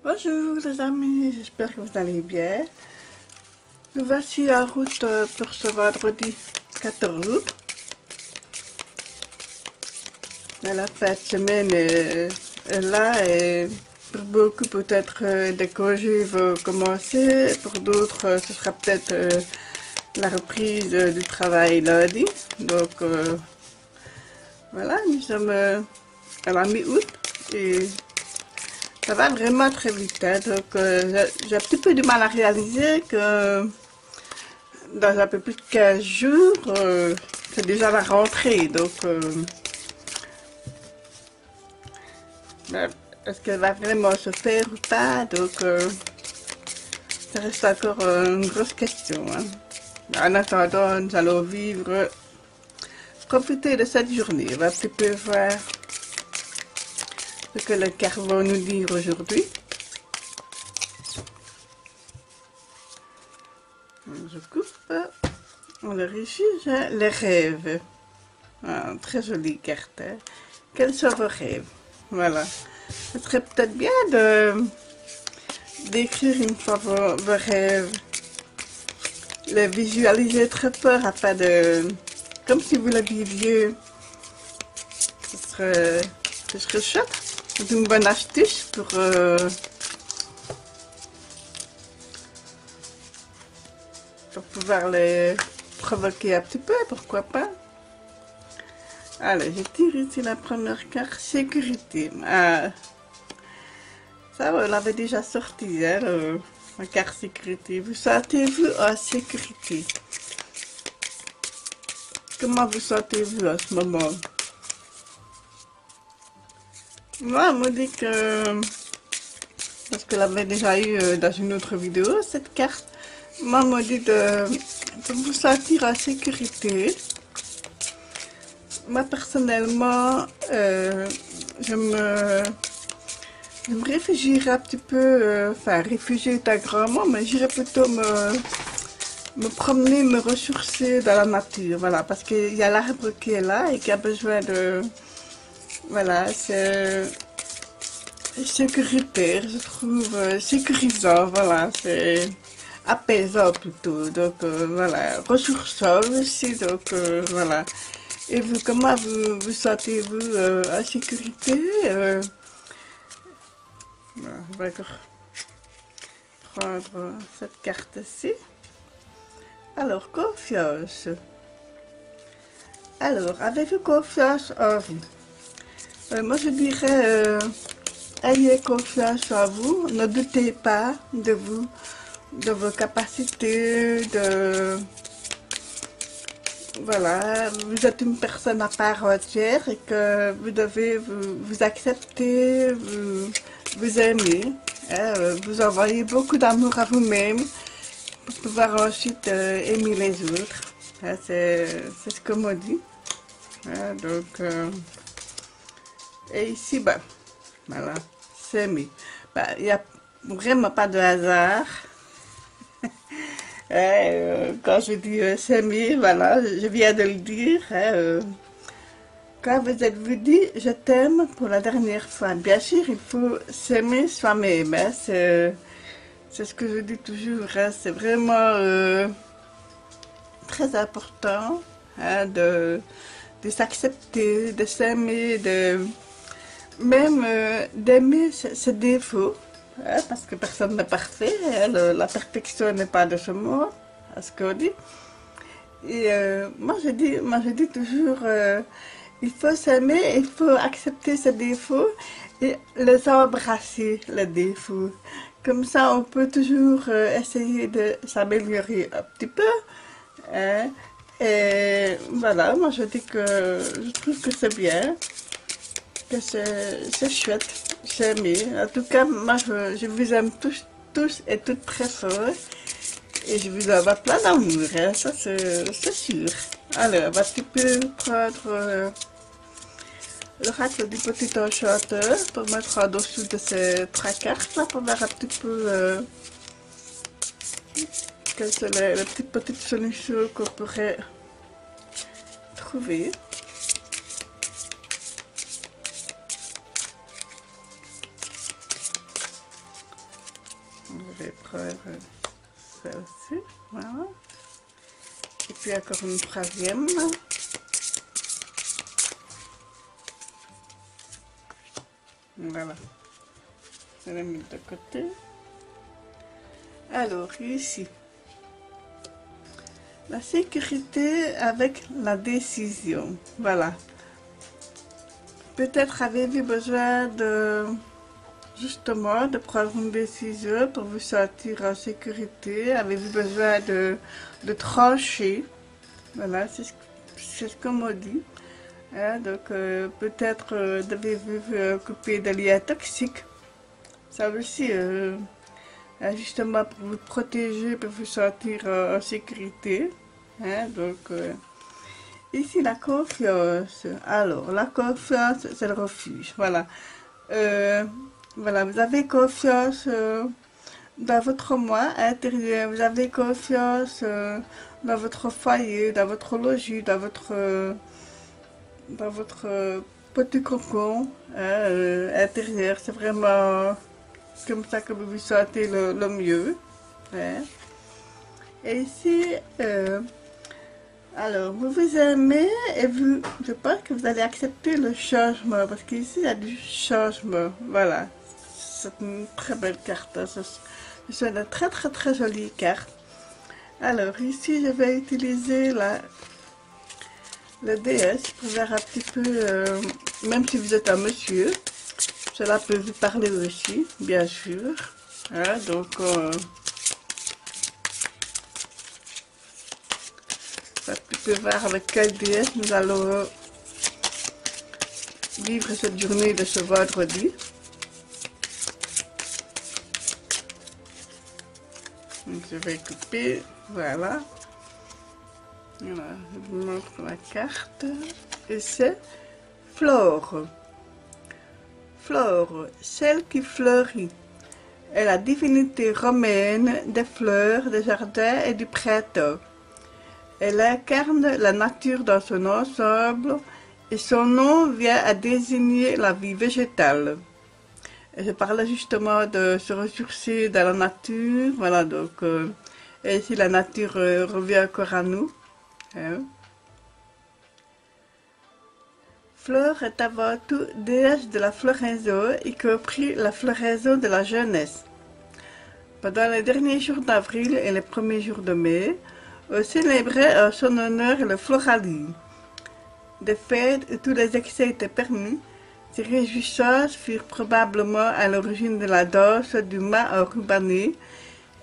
Bonjour les amis, j'espère que vous allez bien. Nous voici en route pour ce vendredi 14 août. La fin de semaine est là et pour beaucoup peut-être des congés vont commencer, pour d'autres ce sera peut-être la reprise du travail lundi. Donc voilà, nous sommes à la mi-août et ça va vraiment très vite, hein. Donc j'ai un petit peu du mal à réaliser que dans un peu plus de 15 jours, c'est déjà la rentrée. Donc ben, est-ce qu'elle va vraiment se faire ou pas? Donc ça reste encore une grosse question, hein. En attendant, nous allons vivre, profiter de cette journée. On va un petit peu voir ce que le cœur va nous dire aujourd'hui. Je coupe. On le réfugie, hein, les rêves. Ah, très jolie carte, hein. Quels sont vos rêves? Voilà. Ce serait peut-être bien d'écrire une fois vos rêves, les visualiser très fort afin de, comme si vous le viviez. Ce serait chouette. C'est une bonne astuce pour pouvoir les provoquer un petit peu, pourquoi pas. Allez, je tire ici la première carte, sécurité. Ah, ça, on l'avait déjà sorti, hein, la carte sécurité. Vous sentez-vous en sécurité? Comment vous sentez-vous en ce moment? Moi, on me dit que, parce que l'avait déjà eu dans une autre vidéo, cette carte, moi, on me dit de vous sentir en sécurité. Moi, personnellement, je me réfugierais un petit peu, enfin, réfugier est un grand mot, mais j'irais plutôt me promener, me ressourcer dans la nature, voilà, parce qu'il y a l'arbre qui est là et qui a besoin de, voilà, c'est sécuritaire, je trouve, sécurisant, voilà, c'est apaisant plutôt, donc voilà, ressourçant aussi, donc voilà. Et vous, comment vous sentez-vous en sécurité? Voilà, je vais encore prendre cette carte-ci. Alors, confiance. Alors, avez-vous confiance en vous? Moi, je dirais, ayez confiance en vous. Ne doutez pas de vous, de vos capacités, de... Voilà, vous êtes une personne à part entière et que vous devez vous accepter, vous aimer, hein, vous envoyer beaucoup d'amour à vous-même pour pouvoir ensuite aimer les autres. Hein, c'est ce que m'a dit. Hein, donc, et ici, bah, voilà, c'est mis. Bah, il n'y a vraiment pas de hasard. Quand je dis s'aimer, voilà, je viens de le dire. Hein, quand vous êtes-vous dit je t'aime pour la dernière fois, bien sûr, il faut s'aimer soi-même. Hein, c'est ce que je dis toujours. Hein, c'est vraiment très important, hein, de s'accepter, de s'aimer, de même d'aimer ses défauts. Hein, parce que personne n'est parfait. Hein, la perfection n'est pas de ce monde, à ce qu'on dit. Et moi je dis toujours, il faut s'aimer, il faut accepter ses défauts et les embrasser, les défauts. Comme ça, on peut toujours essayer de s'améliorer un petit peu. Hein. Et voilà, moi je dis que je trouve que c'est bien, que c'est chouette, s'aimer. En tout cas, moi je vous aime tous et toutes très fort. Et je vous envoie plein d'amour, hein, ça c'est sûr. Alors, bah, tu peux prendre l'oracle du petit enchanteur pour mettre en dessous de ces trois cartes là, pour voir un petit peu quelles sont les petites solutions qu'on pourrait trouver. celle-ci, voilà. Et puis encore une troisième. Voilà. Je l'ai mis de côté. Alors, ici. La sécurité avec la décision. Voilà. Peut-être avez-vous besoin de, justement, de prendre une décision pour vous sentir en sécurité. Avez-vous besoin de trancher. Voilà, c'est ce qu'on m'a dit. Hein, donc, peut-être devez-vous vous couper des liens toxiques. Ça aussi, justement, pour vous protéger, pour vous sentir en sécurité. Hein, donc, ici, la confiance. Alors, la confiance, c'est le refuge. Voilà. Voilà, vous avez confiance dans votre moi intérieur. Vous avez confiance dans votre foyer, dans votre logis, dans votre petit cocon intérieur. C'est vraiment comme ça que vous vous sentez le mieux. Hein. Et ici, alors, vous vous aimez et vous, je pense que vous allez accepter le changement parce qu'ici, il y a du changement. Voilà, c'est une très belle carte. Hein. C'est une très très très jolie carte. Alors, ici, je vais utiliser la déesse pour voir un petit peu, même si vous êtes un monsieur, cela peut vous parler aussi, bien sûr. Hein, donc, tu peux voir avec quelle déesse nous allons vivre cette journée de ce vendredi. Donc, je vais couper, voilà. Voilà, je vous montre la carte. Et c'est Flore. Flore, celle qui fleurit, est la divinité romaine des fleurs, des jardins et du printemps. Elle incarne la nature dans son ensemble et son nom vient à désigner la vie végétale. Et je parlais justement de se ressourcer dans la nature, voilà, donc, et ici la nature revient encore à nous. Hein. Flore est avant tout déesse de la floraison, y compris la floraison de la jeunesse. Pendant les derniers jours d'avril et les premiers jours de mai, on célébrait en son honneur le Floralie. Des fêtes où tous les excès étaient permis, ces réjouissances furent probablement à l'origine de la danse, du mât enrubanné,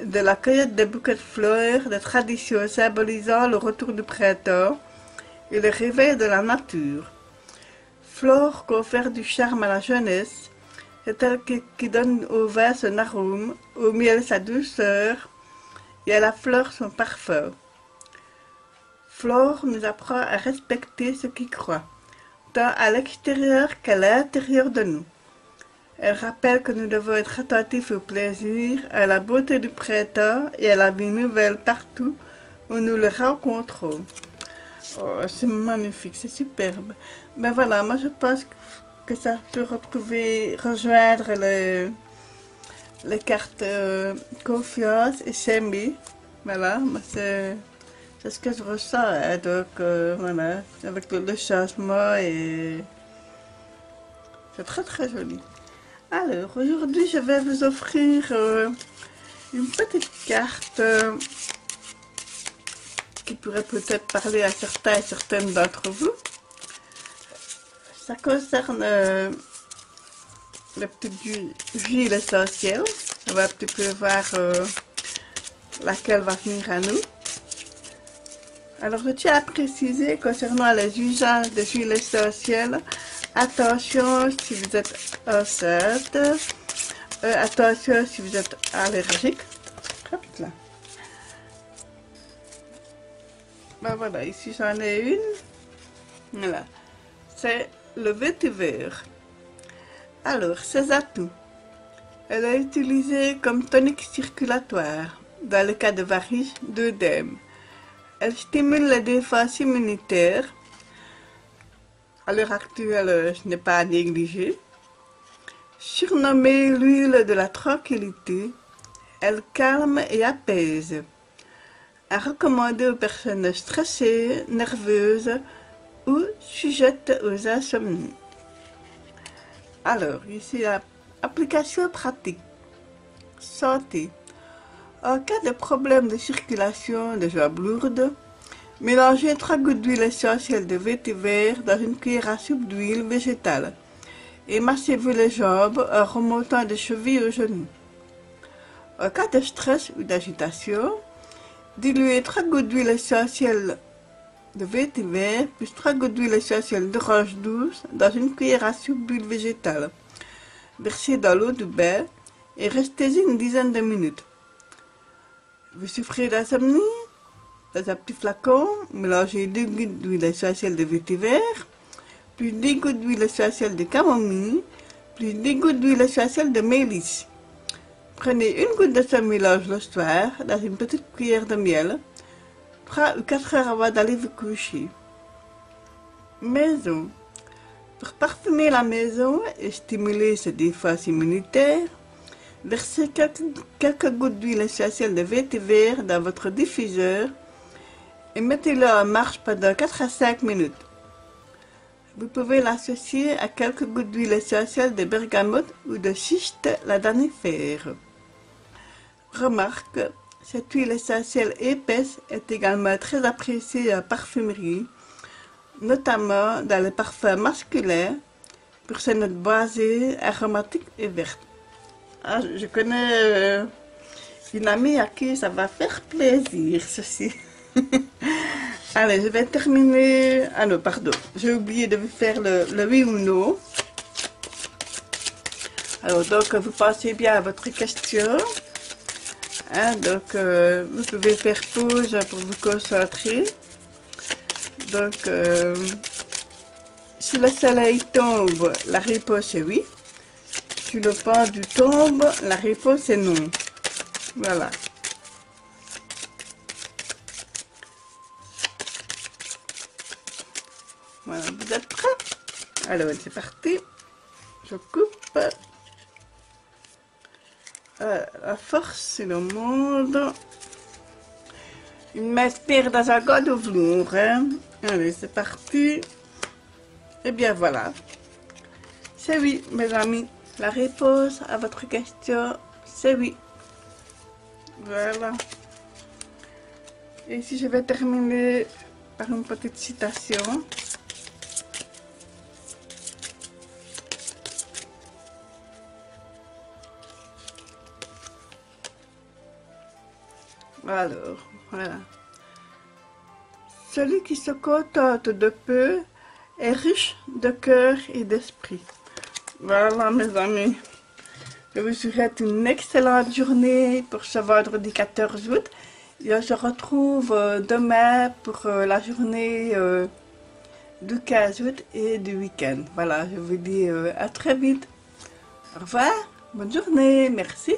de la cueillette des bouquets de fleurs, des traditions symbolisant le retour du printemps et le réveil de la nature. Flore confère du charme à la jeunesse, c'est elle qui donne au vin son arôme, au miel sa douceur et à la fleur son parfum. Flore nous apprend à respecter ce qui croit, tant à l'extérieur qu'à l'intérieur de nous. Elle rappelle que nous devons être attentifs au plaisir, à la beauté du printemps et à la vie nouvelle partout où nous le rencontrons. Oh, c'est magnifique, c'est superbe. Ben voilà, moi je pense que ça peut rejoindre les cartes confiance et s'aimer. Voilà, c'est ce que je ressens. Hein, donc voilà, avec le changement et c'est très très joli. Alors aujourd'hui je vais vous offrir une petite carte qui pourrait peut-être parler à certains et certaines d'entre vous. Ça concerne le petit huile essentielle. On va un petit peu voir laquelle va venir à nous. Alors je tiens à préciser concernant les usages des huiles essentielles, attention si vous êtes enceinte, attention si vous êtes allergique. Hop là. Ben voilà, ici j'en ai une. Voilà. C'est le vétiver. Alors, ses atouts. Elle est utilisée comme tonique circulatoire dans le cas de varices, d'œdème. Elle stimule la défense immunitaire. À l'heure actuelle, ce n'est pas à négliger. Surnommée l'huile de la tranquillité, Elle calme et apaise. À recommander aux personnes stressées, nerveuses ou sujettes aux insomnies. Alors, ici, application pratique. Santé. En cas de problème de circulation, de jambes lourdes, mélangez 3 gouttes d'huile essentielle de vétiver dans une cuillère à soupe d'huile végétale et massez-vous les jambes en remontant des chevilles aux genoux. En cas de stress ou d'agitation, diluez 3 gouttes d'huile essentielle de vétiver plus 3 gouttes d'huile essentielle d'orange douce dans une cuillère à soupe d'huile végétale. Versez dans l'eau du bain et restez-y une dizaine de minutes. Vous souffrez d'insomnie? Dans un petit flacon, mélangez 2 gouttes d'huile essentielle de vétiver, plus 10 gouttes d'huile essentielle de camomille, plus 10 gouttes d'huile essentielle de mélisse. Prenez une goutte de ce mélange le soir dans une petite cuillère de miel, 3 ou 4 heures avant d'aller vous coucher. Maison. Pour parfumer la maison et stimuler ses défenses immunitaires, versez quelques gouttes d'huile essentielle de vétiver dans votre diffuseur et mettez-le en marche pendant 4 à 5 minutes. Vous pouvez l'associer à quelques gouttes d'huile essentielle de bergamote ou de schiste ladanifère. Remarque, cette huile essentielle épaisse est également très appréciée en parfumerie, notamment dans les parfums masculins, pour ses notes boisées, aromatiques et vertes. Ah, je connais une amie à qui ça va faire plaisir, ceci. Allez, je vais terminer... Ah non, pardon, j'ai oublié de vous faire le oui ou non. Alors, donc, vous pensez bien à votre question. Hein, donc, vous pouvez faire pause pour vous concentrer. Donc, si le soleil tombe, la réponse est oui. Si le pendu tombe, la réponse est non. Voilà. Voilà, vous êtes prêts? Alors, c'est parti. Je coupe. La force, c'est le monde. Il m'inspire dans un god of lourd. Hein? Allez, c'est parti. Et bien voilà. C'est oui, mes amis. La réponse à votre question, c'est oui. Voilà. Et ici, je vais terminer par une petite citation. Alors, voilà. Celui qui se contente de peu est riche de cœur et d'esprit. Voilà, mes amis. Je vous souhaite une excellente journée pour ce vendredi 14 août. Et on se retrouve demain pour la journée du 15 août et du week-end. Voilà, je vous dis à très vite. Au revoir, bonne journée, merci.